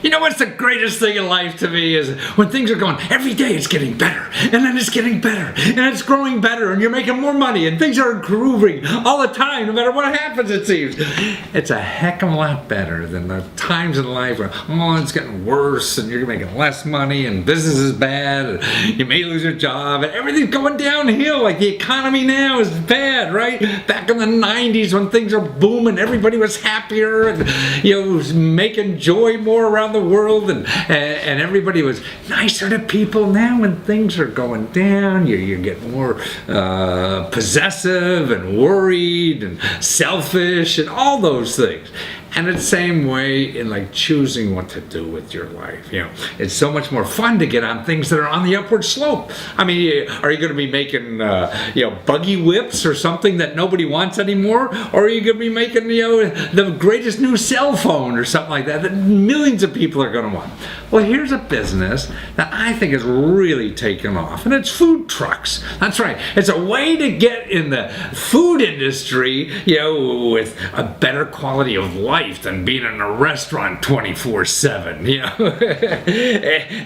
You know what's the greatest thing in life to me is when things are going, every day it's getting better, and then it's getting better, and it's growing better, and you're making more money, and things are improving all the time, no matter what happens, it seems. It's a heck of a lot better than the times in life where, oh, it's getting worse, and you're making less money, and business is bad, and you may lose your job, and everything's going downhill. Like the economy now is bad, right? Back in the 90s when things are booming, everybody was happier, and was making joy more around the world, and everybody was nicer to people. Now when things are going down, you get more possessive and worried and selfish and all those things. And it's the same way in like choosing what to do with your life. It's so much more fun to get on things that are on the upward slope. I mean, are you going to be making buggy whips or something that nobody wants anymore, or are you going to be making the greatest new cell phone or something like that millions of people are going to want? Well, here's a business that I think has really taken off, and it's food trucks. That's right. It's a way to get in the food industry, with a better quality of life than being in a restaurant 24/7,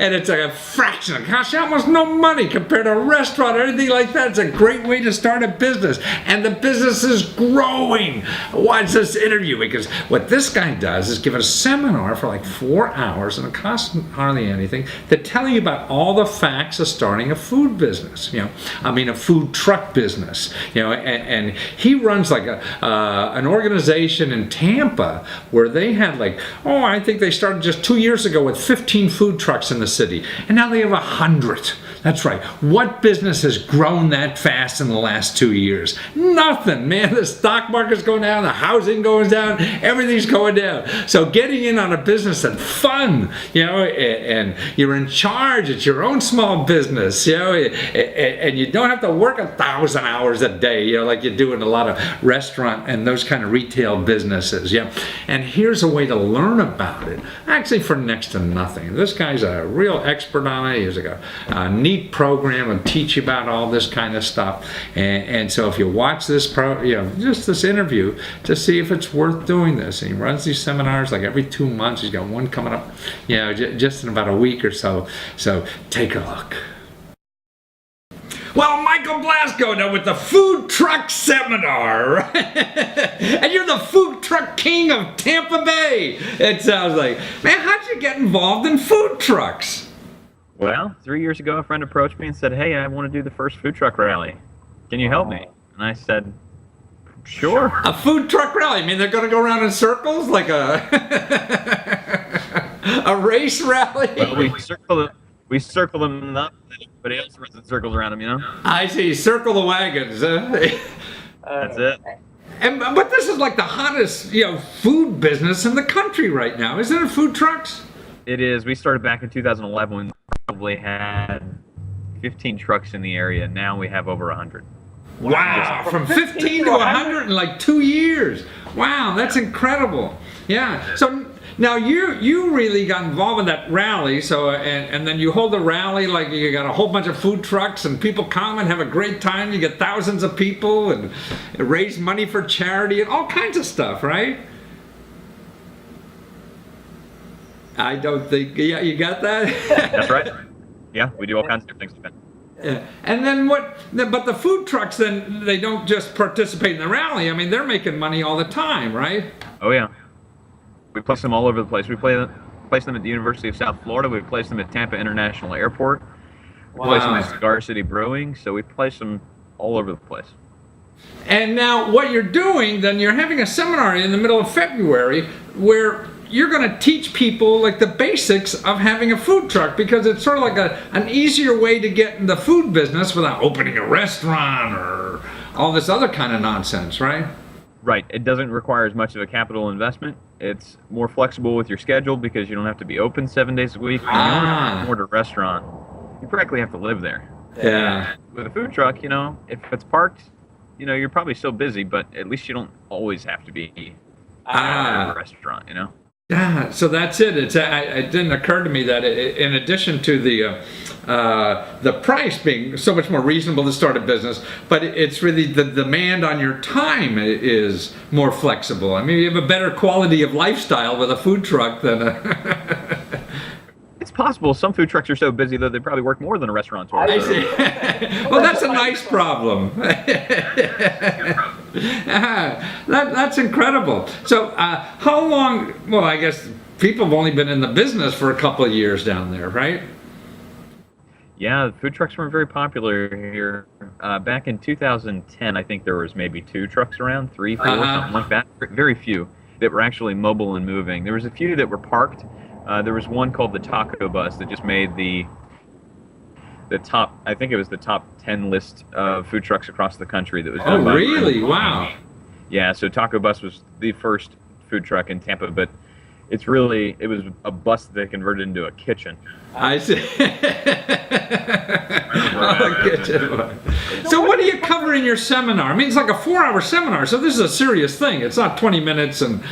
and it's a fraction. It costs you almost no money compared to a restaurant or anything like that. It's a great way to start a business, and the business is growing. Watch this interview, because what this guy does is give a seminar for like 4 hours, and it costs hardly anything, to tell you about all the facts of starting a food business. A food truck business. And he runs like an organization in Tampa where they had I think they started just 2 years ago with 15 food trucks in the city, and now they have 100. That's right. What business has grown that fast in the last 2 years? Nothing, man. The stock market's going down, the housing goes down, everything's going down. So getting in on a business that's fun, and you're in charge, it's your own small business, and you don't have to work 1,000 hours a day, like you do in a lot of restaurant and those kind of retail businesses, And here's a way to learn about it, actually for next to nothing. This guy's a real expert on it. He's like a neat program and teach you about all this kind of stuff. And so if you watch this just this interview to see if it's worth doing this. And he runs these seminars like every 2 months. He's got one coming up, just in about a week or so. So take a look. Well, Michael Lesko now with the food truck seminar, right? And you're the food truck king of Tampa Bay. It sounds like, man, how'd you get involved in food trucks? Well, 3 years ago, a friend approached me and said, hey, I want to do the first food truck rally. Can you help me? And I said, sure. A food truck rally? I mean, they're going to go around in circles like a a race rally? Well, we circle them up, and everybody else runs in circles around them, I see. Circle the wagons. That's it. But this is like the hottest, food business in the country right now, isn't it? Food trucks? It is. We started back in 2011 when we probably had 15 trucks in the area. Now we have over 100. Wow, from 15 to 100 in like 2 years. Wow, that's incredible. Yeah. So now you really got involved in that rally. So and then you hold a rally, like you got a whole bunch of food trucks and people come and have a great time. You get thousands of people and raise money for charity and all kinds of stuff, right? I don't think, you got that? That's right. Yeah, we do all kinds of things. Yeah. And then but the food trucks, then they don't just participate in the rally. I mean, they're making money all the time, right? Oh, yeah. We place them all over the place. We place them at the University of South Florida. We place them at Tampa International Airport. We place them at Cigar City Brewing. So we place them all over the place. And now what you're doing, then you're having a seminar in the middle of February where you're going to teach people like the basics of having a food truck, because it's sort of like an easier way to get in the food business without opening a restaurant or all this other kind of nonsense, right? Right. It doesn't require as much of a capital investment. It's more flexible with your schedule because you don't have to be open 7 days a week. When you order a restaurant, you practically have to live there. Yeah. With a food truck, if it's parked, you're probably still busy, but at least you don't always have to be at a restaurant, Yeah, so that's it. It didn't occur to me that in addition to the price being so much more reasonable to start a business, but it's really the demand on your time is more flexible. I mean, you have a better quality of lifestyle with a food truck than a It's possible some food trucks are so busy that they probably work more than a restaurateur. I see. Well, that's a nice problem. That's incredible. So, how long? Well, I guess people have only been in the business for a couple of years down there, right? Yeah, food trucks weren't very popular here. Back in 2010, I think there was maybe 2 trucks around, 3, 4, something like that. Very few that were actually mobile and moving. There was a few that were parked. There was one called the Taco Bus that just made the top. I think it was the top 10 list of food trucks across the country. That was done by really? Wow. Yeah, so Taco Bus was the first food truck in Tampa, but it was a bus that they converted into a kitchen. I see. So what do you cover in your seminar? I mean, it's like a 4-hour seminar, so this is a serious thing. It's not 20 minutes and...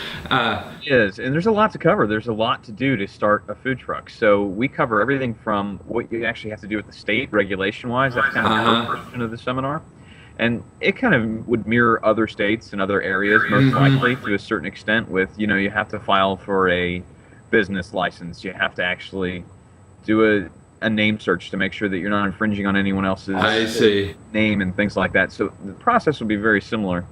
It is, and there's a lot to cover. There's a lot to do to start a food truck. So we cover everything from what you actually have to do with the state regulation-wise. That's kind of the first version of the seminar. And it kind of would mirror other states and other areas, most likely, to a certain extent with, you have to file for a business license. You have to actually do a name search to make sure that you're not infringing on anyone else's name and things like that. So the process will be very similar.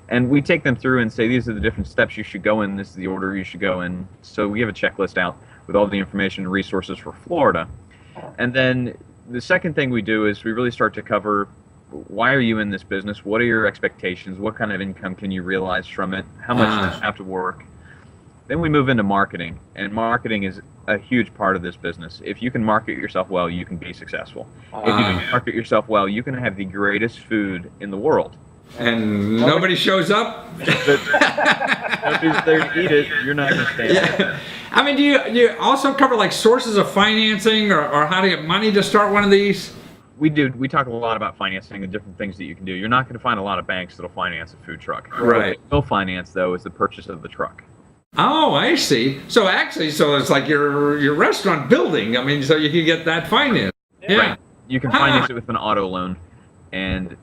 And we take them through and say, these are the different steps you should go in. This is the order you should go in. So we have a checklist out with all the information and resources for Florida. And then the second thing we do is we really start to cover, why are you in this business? What are your expectations? What kind of income can you realize from it? How much do you have to work? Then we move into marketing, and marketing is a huge part of this business. If you can market yourself well, you can be succcessful. If you can market yourself well, you can have the greatest food in the world. And nobody shows up? Nobody's there to eat it, you're not going to stay there. I mean, do you also cover like sources of financing or how to get money to start one of these? We do. We talk a lot about financing and different things that you can do. You're not going to find a lot of banks that'll finance a food truck. Right. What they'll finance, though, is the purchase of the truck. Oh, I see. So it's like your restaurant building. I mean, so you can get that financed. Yeah. Right. You can finance it with an auto loan, and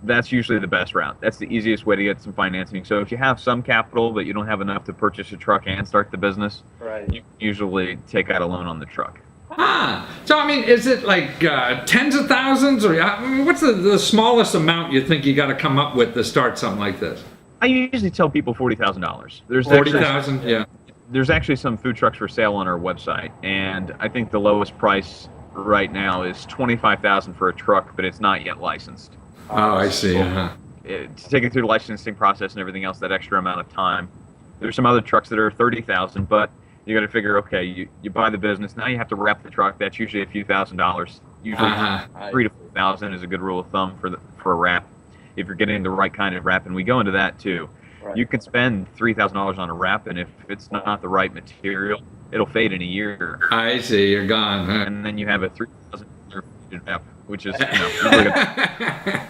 that's usually the best route. That's the easiest way to get some financing. So if you have some capital, but you don't have enough to purchase a truck and start the business, you usually take out a loan on the truck. So I mean, is it like tens of thousands, or what's the smallest amount you think you got to come up with to start something like this? I usually tell people $40,000. There's 40,000, yeah. There's actually some food trucks for sale on our website, and I think the lowest price right now is $25,000 for a truck, but it's not yet licensed. Oh, I see. To take it through the licensing process and everything else, that extra amount of time. There's some other trucks that are $30,000, but you got to figure, okay, you buy the business, now you have to wrap the truck. That's usually a few $1,000s. Usually $3,000 to $4,000 is a good rule of thumb for a wrap, if you're getting the right kind of wrap, and we go into that too. You could spend $3,000 on a wrap, and if it's not the right material, it'll fade in a year. I see, you're gone. And then you have a $3,000 wrap, which is really good.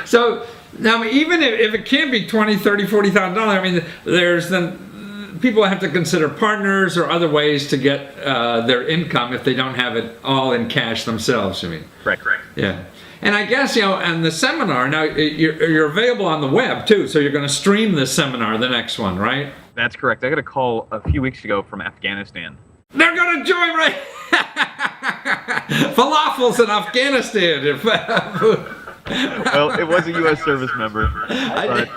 So now, even if it can be $20,000, $30,000, $40,000, I mean, there's then people have to consider partners or other ways to get their income if they don't have it all in cash themselves. I mean, Correct. Yeah. And I guess, and the seminar, now you're available on the web too, so you're going to stream this seminar, the next one, right? That's correct. I got a call a few weeks ago from Afghanistan. They're going to join, right? Falafels in Afghanistan. Well, it was a U.S. service member, but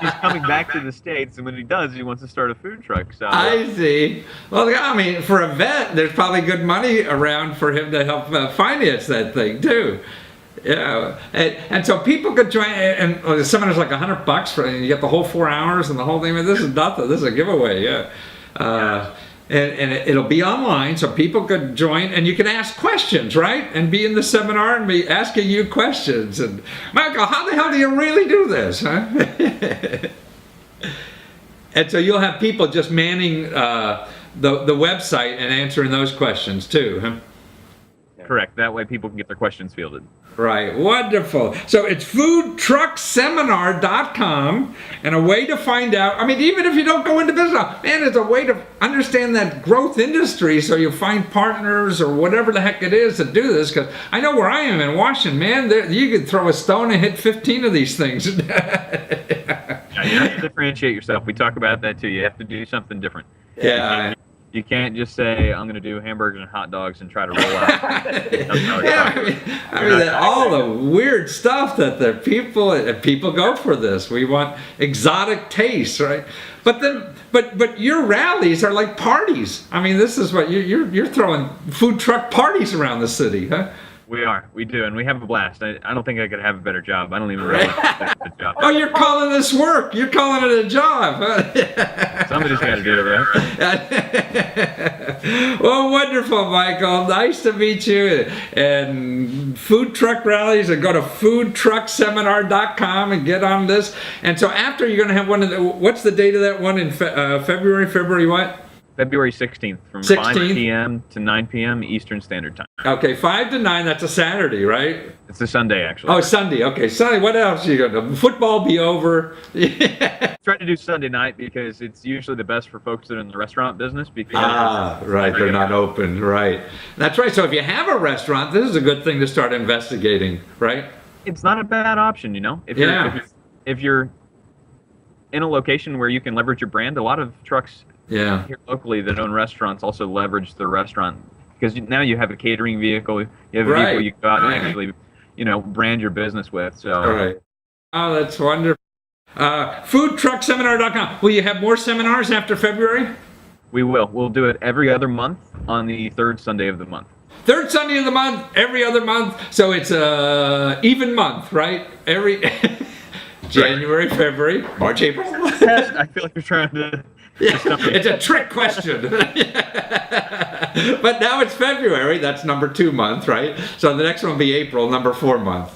he's coming back to the States, and when he does, he wants to start a food truck. So I see. Well, I mean, for a vet, there's probably good money around for him to help finance that thing too. Yeah, and so people could join, and the seminar's like $100 for, and you get the whole 4 hours and the whole thing. I mean, this is nothing. This is a giveaway. Yeah. And it'll be online, so people could join, and you can ask questions, right? And be in the seminar and be asking you questions. And Michael, how the hell do you really do this, huh? And so you'll have people just manning the website and answering those questions too, huh? Correct. That way people can get their questions fielded. Right. Wonderful. So it's foodtruckseminar.com, and a way to find out, I mean, even if you don't go into business, man, it's a way to understand that growth industry, so you find partners or whatever the heck it is to do this, because I know where I am in Washington, man, you could throw a stone and hit 15 of these things. Yeah, you have to differentiate yourself. We talk about that too. You have to do something different. Yeah. You can't just say, I'm going to do hamburgers and hot dogs and try to roll out. Yeah, all the weird stuff that the people go for this. We want exotic tastes, right? But your rallies are like parties. I mean, this is what you're throwing food truck parties around the city, huh? We do, and we have a blast. I don't think I could have a better job. I don't even realize it's a job. Oh, you're calling this work. You're calling it a job. Huh? Somebody's got to do it, right? Well, wonderful, Michael. Nice to meet you. And food truck rallies, and go to foodtruckseminar.com and get on this. And so after, you're going to have one of the, what's the date of that one in February? February what? February 16th from 16th? 5 p.m. to 9 p.m. Eastern Standard Time. Okay, 5 to 9, that's a Saturday, right? It's a Sunday, actually. Oh, Sunday. Okay, Sunday. What else are you going to do? Football be over. Try to do Sunday night because it's usually the best for folks that are in the restaurant business. Because right, they're not open, right. That's right. So if you have a restaurant, this is a good thing to start investigating, right? It's not a bad option, you know? If you're in a location where you can leverage your brand, a lot of trucks here locally that own restaurants also leverage the restaurant, because now you have a catering vehicle, you have a vehicle you go out and actually, brand your business with. So. All right. Oh, that's wonderful. Foodtruckseminar.com. Will you have more seminars after February? We will. We'll do it every other month on the third Sunday of the month. Third Sunday of the month, every other month. So it's a even month, right? Every January, February, March, April. I feel like you're trying to. It's a trick question. But now it's February, that's number 2 month, right? So the next one will be April, number 4 month.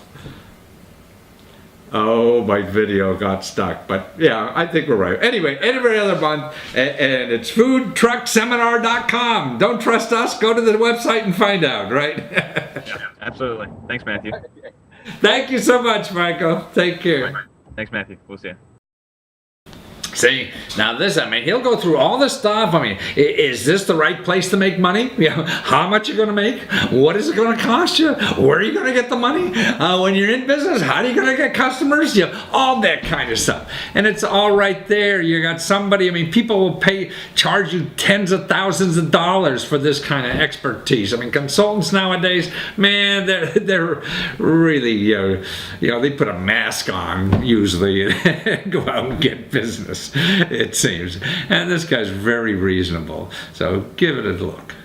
Oh, my video got stuck, but yeah, I think we're right. Anyway, every other month, and it's foodtruckseminar.com. Don't trust us, go to the website and find out, right? Yeah, absolutely. Thanks, Matthew. Thank you so much, Michael. Take care. Thanks, Matthew. We'll see you. See, now this, he'll go through all this stuff. Is this the right place to make money? How much you're going to make? What is it going to cost you? Where are you going to get the money? When you're in business, how are you going to get customers? All that kind of stuff. And it's all right there. You got somebody, people will charge you tens of thousands of dollars for this kind of expertise. Consultants nowadays, man, they're really, they put a mask on usually and go out and get business. It seems. And this guy's very reasonable. So give it a look.